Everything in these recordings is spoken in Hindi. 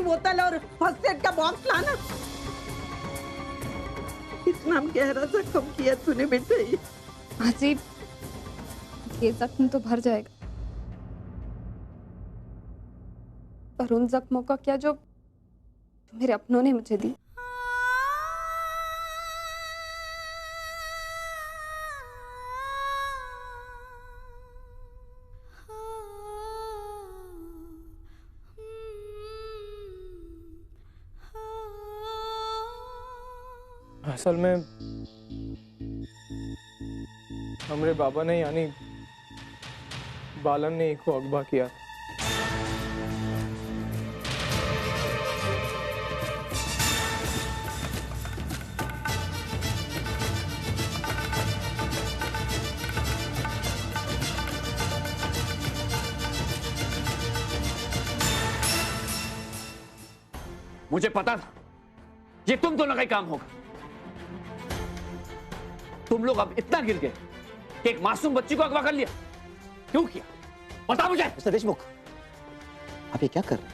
बोतल और फर्स्ट एड का बॉक्स लाना। इतना गहरा जख्म किया तूने बेटे। जी ये जख्म तो भर जाएगा, पर उन जख्मों का क्या जो मेरे अपनों ने मुझे दी। असल में हमारे बाबा ने यानी बालन ने को अगवा किया। मुझे पता था ये तुम दोनों का ही काम होगा। तुम लोग अब इतना गिर गए कि एक मासूम बच्ची को अगवा कर लिया। क्यों किया बता मुझे। मिस्टर देशमुख, आप ये क्या कर रहे हैं?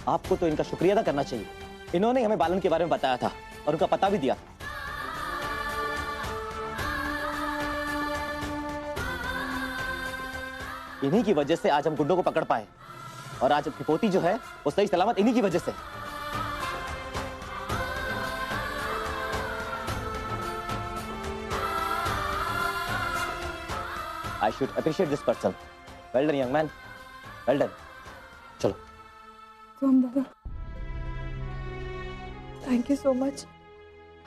आपको तो इनका शुक्रिया अदा करना चाहिए। इन्होंने हमें बालन के बारे में बताया था और उनका पता भी दिया। इन्हीं की वजह से आज हम गुंडों को पकड़ पाए और आज अपनी पोती जो है वो सही सलामत इन्हीं की वजह से। I should appreciate this person. Well done, young man. Well done. चलो। तुम दादा, थैंक यू सो मच।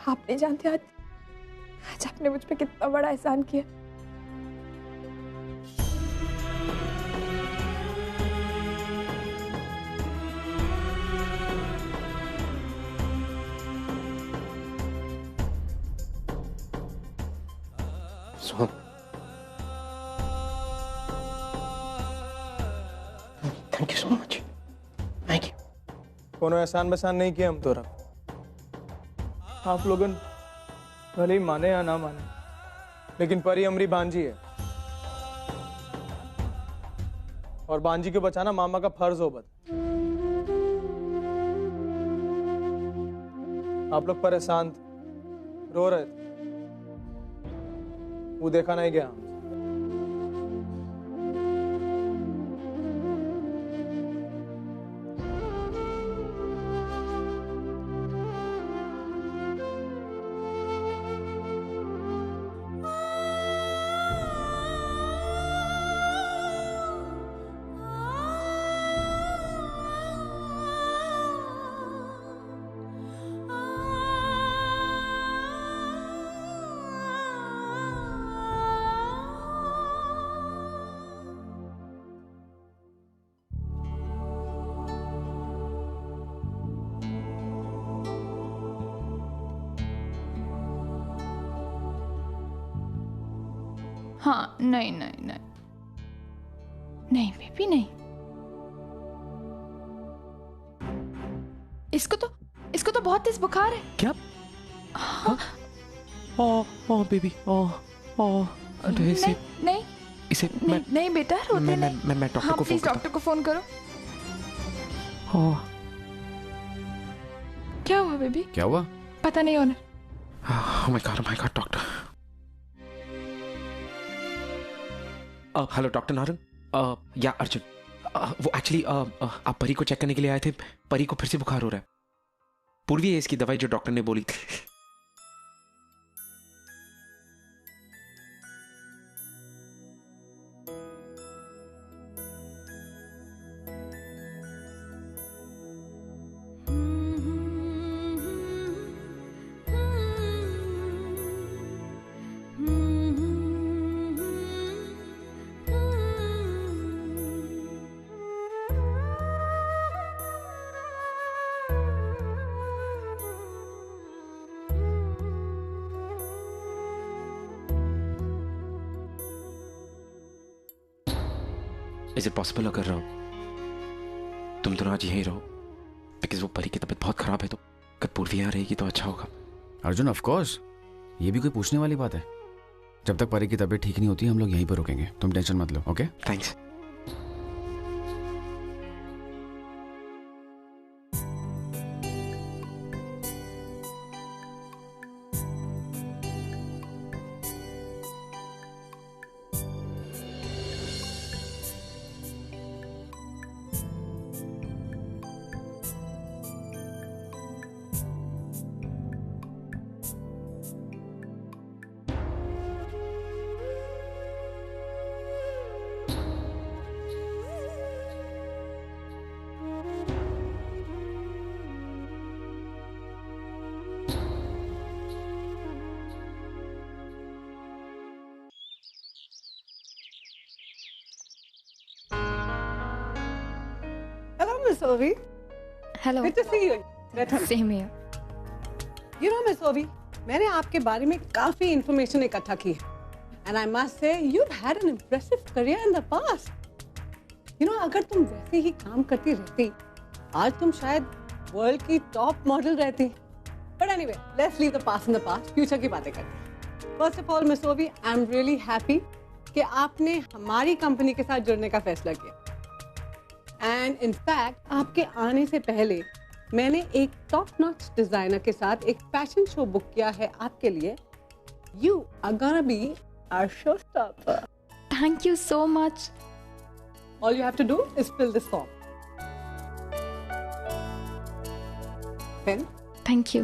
आप नहीं जानते आज आपने मुझ पे कितना बड़ा एहसान किया। सुन, thank you so much. Thank you. कोनो एहसान बसान नहीं किया हम तोरा। आप लोगन भले ही माने या ना माने, लेकिन परी हमारी भांजी है और भांजी को बचाना मामा का फर्ज हो। आप लोग परेशान थे, रो रहे थे, वो देखा नहीं गया। हाँ नहीं नहीं नहीं नहीं बेबी नहीं। इसको तो बहुत तेज बुखार है। क्या? हाँ। ओ बेबी नहीं नहीं इसे नहीं, नहीं बेटा रोते नहीं। मैं डॉक्टर हाँ, को फोन करता हूँ। डॉक्टर को फोन करो। क्या हुआ बेबी? क्या हुआ? पता नहीं owner. Oh my God, doctor. Hello doctor Narang या अर्जुन। वो एक्चुअली आप परी को चेक करने के लिए आए थे। परी को फिर से बुखार हो रहा है। पूर्वी है इसकी दवाई जो डॉक्टर ने बोली थी। इज इट पॉसिबल अगर तुम दोनों आज यहीं रहो, बिकॉज वो परी की तबीयत बहुत खराब है, तो अगर पूर्वी यहाँ रहेगी तो अच्छा होगा। अर्जुन ऑफ कोर्स, ये भी कोई पूछने वाली बात है। जब तक परी की तबीयत ठीक नहीं होती हम लोग यहीं पर रुकेंगे, तुम टेंशन मत लो। Okay thanks. Miss Ovi. Hello Good to see you. बैठो. Same here You know, Miss Ovi, मैंने आपके बारे में काफी इंफॉर्मेशन इकट्ठा की है. And I must say, you've had an impressive career in the past. You know, अगर तुम वैसे ही काम करती रहती, आज तुम शायद वर्ल्ड की टॉप मॉडल रहती. But anyway, let's leave the past in the past. Future की बातें करते हैं. First of all, Miss Ovi, I'm really happy कि आपने हमारी कंपनी के साथ जुड़ने का फैसला किया. एंड इनफैक्ट आपके आने से पहले मैंने एक टॉप नॉच डिजाइनर के साथ एक फैशन शो बुक किया है आपके लिए. You are gonna be our show stopper. Thank you so much. All you have to do is fill this form. Pen. Thank you.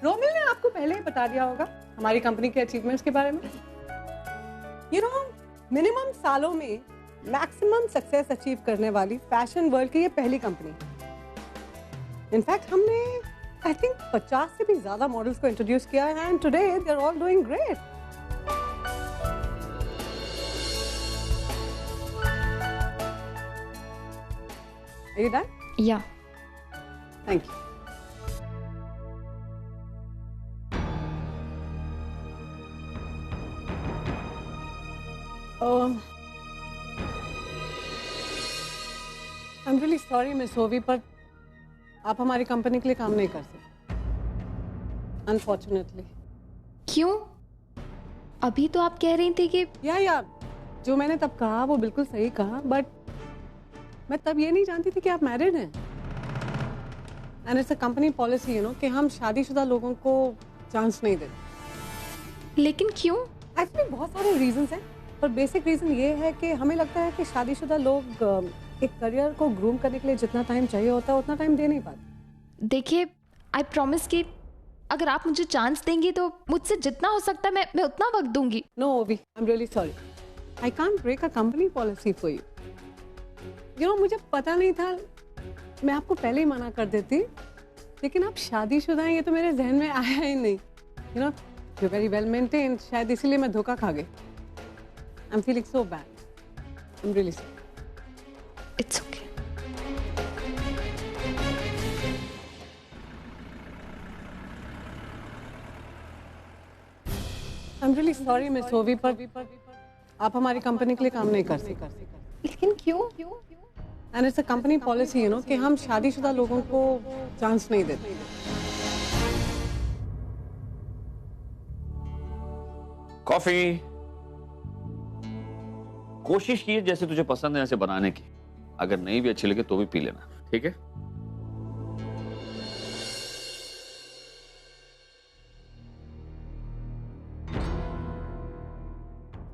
Romil ने आपको पहले ही बता दिया होगा हमारी कंपनी के अचीवमेंट्स के बारे में. यू नो, मिनिमम सालों में मैक्सिमम सक्सेस अचीव करने वाली फैशन वर्ल्ड की ये पहली कंपनी है. इनफैक्ट हमने आई थिंक 50 से भी ज्यादा मॉडल्स को इंट्रोड्यूस किया है and today they are all doing great. Are you done? Yeah thank you. I'm really sorry, Miss Ovi, पर आप हमारी कंपनी के लिए काम नहीं कर सकते. Unfortunately. क्यों? अभी तो आप कह रही थी कि या जो मैंने तब कहा वो बिल्कुल सही कहा, बट मैं तब ये नहीं जानती थी कि आप मैरिड हैं. And it's a company policy, you know, कि हम शादीशुदा लोगों को चांस नहीं देते. लेकिन क्यों? एक्चुअली बहुत सारे रीजंस हैं, पर बेसिक रीजन ये है कि हमें लगता है कि शादीशुदा लोग एक करियर को ग्रूम करने के लिए जितना टाइम चाहिए होता है उतना टाइम दे नहीं पाते. देखिए, आई प्रॉमिस कि अगर आप मुझे चांस देंगी तो मुझसे जितना हो सकता है मैं उतना वक्त दूंगी. नो ओवी, I am really sorry. I can't break a company policy for you. You know, मुझे पता नहीं था, मैं आपको पहले ही मना कर देती, लेकिन आप शादीशुदा हैं ये तो मेरे जहन में आया ही नहीं. You know, you very well maintained, शायद इसीलिए मैं धोखा खा गई. I am feeling so bad. I am really sorry. It's okay. I am really sorry miss ओवी, पर आप हमारी कंपनी के लिए काम नहीं कर सकते. लेकिन क्यों? And it's a company policy, you know, कि हम शादीशुदा लोगों को चांस नहीं देते. कॉफी. कोशिश की जैसे तुझे पसंद है ऐसे बनाने की. अगर नहीं भी अच्छी लगे तो भी पी लेना, ठीक है?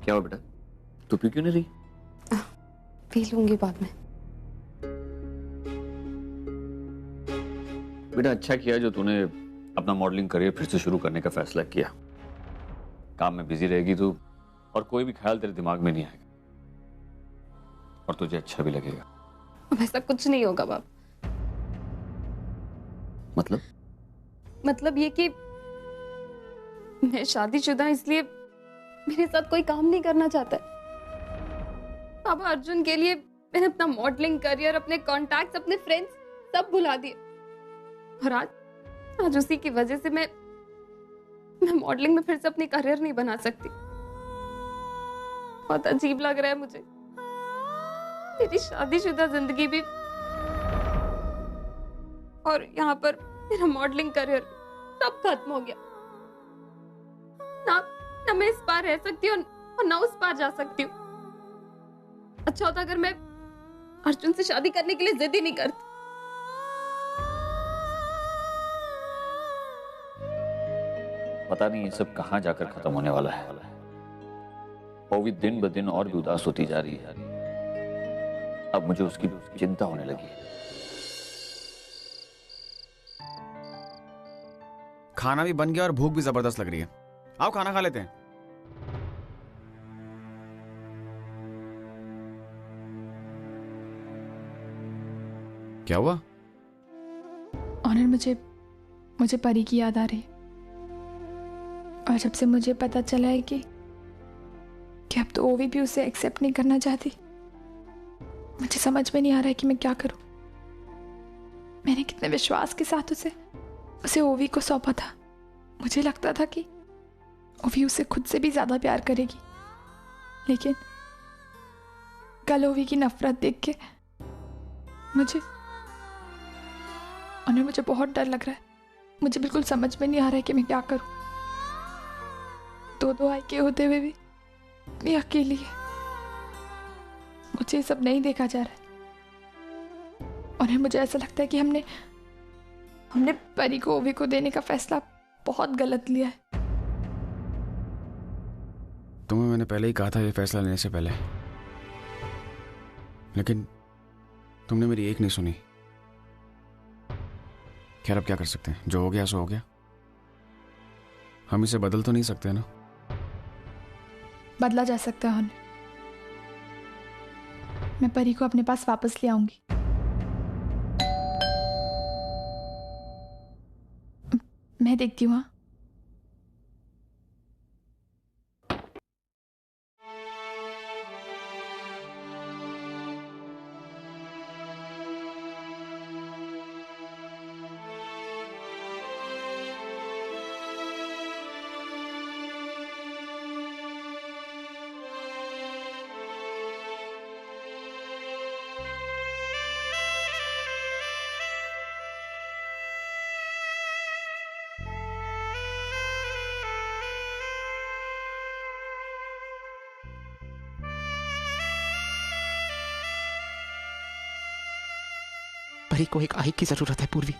क्या हुआ बेटा, तू पी क्यों नहीं रही? पी लूंगी बाद में. बेटा अच्छा किया जो तूने अपना मॉडलिंग करियर फिर से शुरू करने का फैसला किया. काम में बिजी रहेगी तू और कोई भी ख्याल तेरे दिमाग में नहीं आएगा और तुझे अच्छा भी लगेगा. वैसा कुछ नहीं होगा बाप. मतलब ये कि मैं शादीशुदा इसलिए मेरे साथ कोई काम नहीं करना चाहता है. पापा अर्जुन के लिए मैंने अपना मॉडलिंग करियर, अपने कॉन्टैक्ट्स, अपने फ्रेंड्स सब भुला दिए. और आज उसी की वजह से मैं मॉडलिंग में फिर से अपनी करियर नहीं बना सकती. बहुत अजीब लग रहा है मुझे. मेरी शादीशुदा जिंदगी भी और यहाँ पर मेरा मॉडलिंग करियर सब खत्म हो गया. ना मैं इस पार रह सकती हूँ और ना उस पार जा सकती हूँ. अच्छा होता अगर मैं अर्जुन से शादी करने के लिए जिद ही नहीं करती. पता नहीं ये सब कहाँ जाकर खत्म होने वाला है. ओवी दिन ब दिन और भी उदास होती जा रही है. अब मुझे उसकी चिंता होने लगी है. खाना भी बन गया और भूख भी जबरदस्त लग रही है. आओ खाना खा लेते हैं. क्या हुआ? ऑनर, मुझे परी की याद आ रही है. और जब से मुझे पता चला है कि अब तो ओवी भी उसे एक्सेप्ट नहीं करना चाहती, मुझे समझ में नहीं आ रहा है कि मैं क्या करूं। मैंने कितने विश्वास के साथ उसे ओवी को सौंपा था। मुझे लगता था कि ओवी उसे खुद से भी ज्यादा प्यार करेगी, लेकिन कल ओवी की नफरत देख के मुझे बहुत डर लग रहा है। मुझे बिल्कुल समझ में नहीं आ रहा है कि मैं क्या करूं। दो आई के होते हुए भी मैं अकेली है। मुझे ये सब नहीं देखा जा रहा है और मुझे ऐसा लगता है कि हमने परी को ओवी को देने का फैसला बहुत गलत लिया है। तुम्हें मैंने पहले ही कहा था ये फैसला लेने से पहले, लेकिन तुमने मेरी एक नहीं सुनी। खैर, अब क्या कर सकते हैं, जो हो गया सो हो गया। हम इसे बदल तो नहीं सकते ना। बदला जा सकता है। मैं परी को अपने पास वापस ले आऊंगी। मैं देखती हूँ। परी को एक आई की जरूरत है पूर्वी।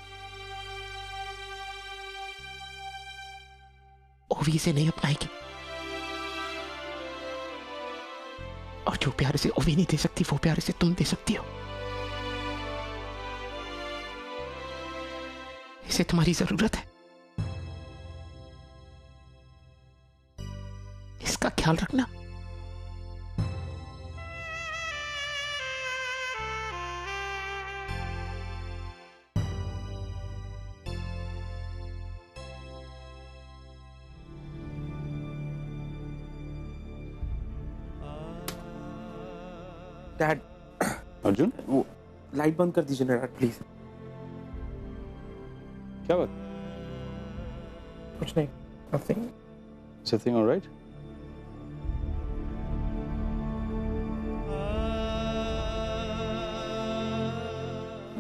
ओवी इसे नहीं अपनाएगी, और जो प्यार इसे ओवी नहीं दे सकती वो प्यार इसे तुम दे सकती हो। इसे तुम्हारी जरूरत है। इसका ख्याल रखना। डैड, अर्जुन, वो लाइट बंद कर दीजिए ना डैड, प्लीज। क्या बात? कुछ नहीं, nothing. Is everything all right?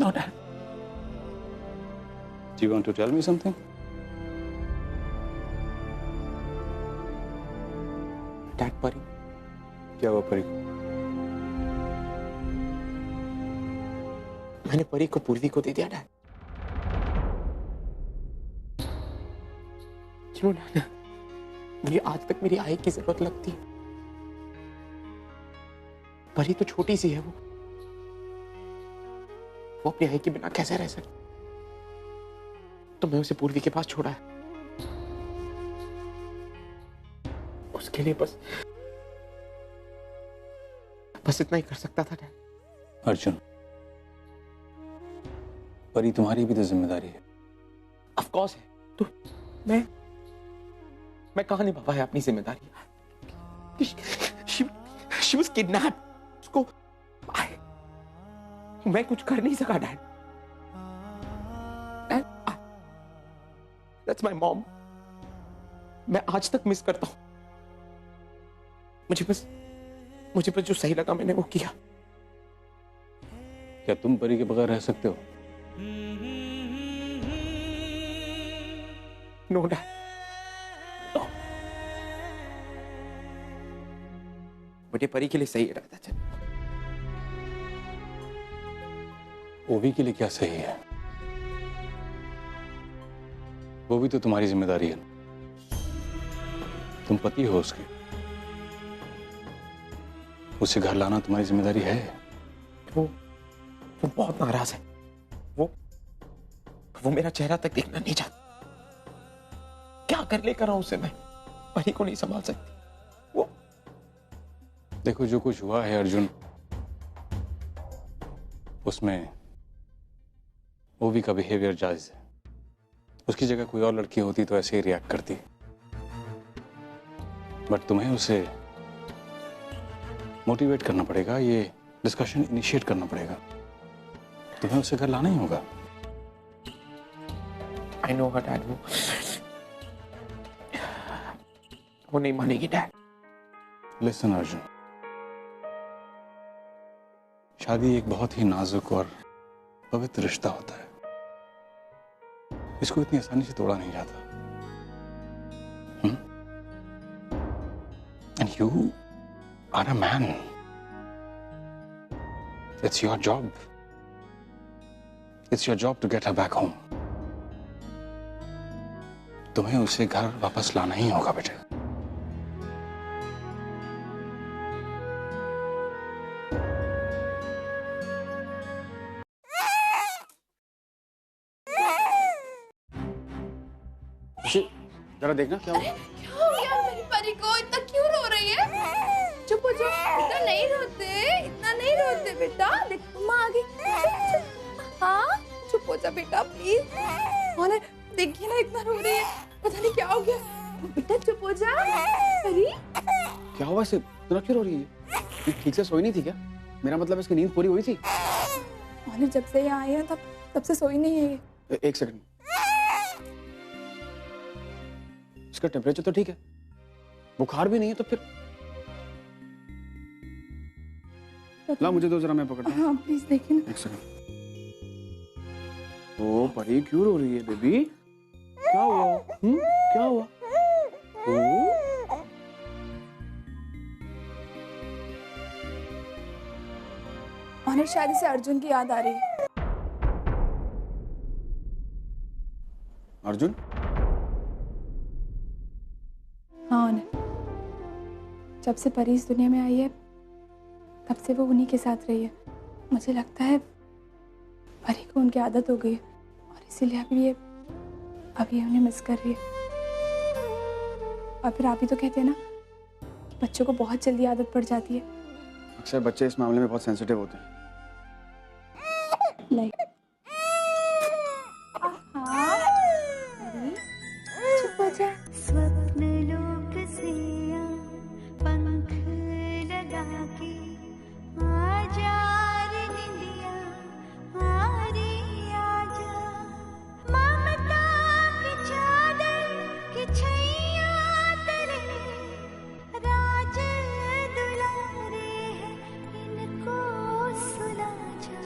No dad. Do you want to tell me something? Dad, Pari क्या हुआ परी? मैंने परी को पूर्वी को दे दिया डैड। क्यों डैड? मुझे आज तक मेरी आई की जरूरत लगती है। परी तो छोटी सी है, वो अपनी आई के बिना कैसे रह सकती? तो मैं उसे पूर्वी के पास छोड़ा है, उसके लिए बस इतना ही कर सकता था डैड। अर्जुन, परी तुम्हारी भी तो जिम्मेदारी है। ऑफ कोर्स है। तो मैं कहां निभा पाया अपनी जिम्मेदारी? She was kidnapped. उसको मैं कुछ कर नहीं सका डैड। That's my mom. मैं आज तक मिस करता हूं। मुझे बस जो सही लगा मैंने वो किया। क्या तुम परी के बगैर रह सकते हो? No dad, no. मुझे परी के लिए सही रहता था। ओवी के लिए क्या सही है? वो भी तो तुम्हारी जिम्मेदारी है। तुम पति हो उसके, उसे घर लाना तुम्हारी जिम्मेदारी है। वो बहुत नाराज है। वो मेरा चेहरा तक देखना नहीं चाहता। क्या कर लेकर आऊं उसे मैं? परी को नहीं संभाल सकती वो। देखो, जो कुछ हुआ है अर्जुन, उसमें ओवी का बिहेवियर जायज है। उसकी जगह कोई और लड़की होती तो ऐसे ही रिएक्ट करती, बट तुम्हें उसे मोटिवेट करना पड़ेगा, ये डिस्कशन इनिशिएट करना पड़ेगा। तुम्हें उसे घर लाना ही होगा। I know her, Dad. वो नहीं मानेगी, Dad. लिसन अर्जुन, शादी एक बहुत ही नाजुक और पवित्र रिश्ता होता है। इसको इतनी आसानी से तोड़ा नहीं जाता। And you are a man. It's your job. It's your job to get her back home. तुम्हें उसे घर वापस लाना ही होगा बेटे। जरा देखना क्या हुआ? क्या हो गया मेरी परी को? इतना क्यों रो रही है? चुप हो जाओ, इतना नहीं रोते बेटा। देख मम्मा आ गई। हाँ चुप हो जा बेटा प्लीज। और देखिए ना इतना रो रही है, पता नहीं क्या हो गया। बेटा चुप हो जा। परी क्या हुआ इसे? इतना क्यों रो रही है? ये ठीक से सोई नहीं थी क्या? मेरा मतलब इसकी नींद पूरी हुई थी? और जब से यहाँ आई है तब से सोई नहीं है। एक सेकंड, इसका टेम्परेचर तो ठीक है, बुखार भी नहीं है, तो फिर ला मुझे दो जरा, मैं पकड़ता हूं। हाँ प्लीज देखिए ना। एक सेकंड। ओ परी क्यों रो रही है बेबी? क्या हुआ? क्या हुआ? ओ और शादी से अर्जुन की याद आ रही है। अर्जुन? हाँ, जब से परी इस दुनिया में आई है तब से वो उन्हीं के साथ रही है। मुझे लगता है परी को उनकी आदत हो गई है और इसीलिए अभी उन्हें मिस कर रही है। और फिर आप ही तो कहते हैं ना कि बच्चों को बहुत जल्दी आदत पड़ जाती है। अक्सर बच्चे इस मामले में बहुत सेंसिटिव होते हैं। नहीं चुप हो जा। स्वप्नलोक से पंख लगा के आजा रे निंदिया, आरे आजा। ममता की चादर की छैया तले राज दुलारे हैं, इनको सुला जा।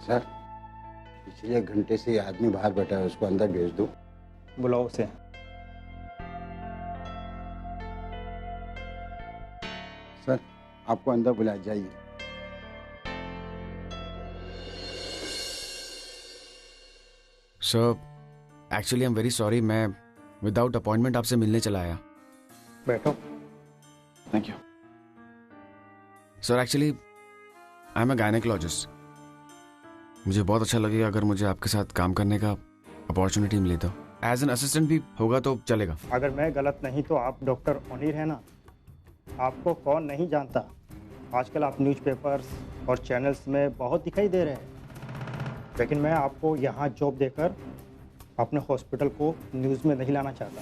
सर, पिछले एक घंटे से ये आदमी बाहर बैठा है, उसको अंदर भेज दो। बुलाओ उसे। सर, आपको अंदर बुलाया, जाइए। Sir, actually I am very sorry, मैं विदाउट अपॉइंटमेंट आपसे मिलने चला आया। बैठो। Thank you sir. Actually I am a gynaecologist. मुझे बहुत अच्छा लगेगा अगर मुझे आपके साथ काम करने का अपॉर्चुनिटी मिले तो। एज एन असिस्टेंट भी होगा तो चलेगा। अगर मैं गलत नहीं तो आप डॉक्टर ओनीर है ना? आपको कौन नहीं जानता? आजकल आप न्यूज़पेपर्स और चैनल्स में बहुत दिखाई दे रहे हैं, लेकिन मैं आपको यहाँ जॉब देकर अपने हॉस्पिटल को न्यूज़ में नहीं लाना चाहता।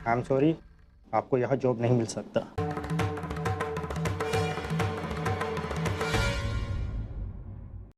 आई एम सॉरी, आपको यहाँ जॉब नहीं मिल सकता।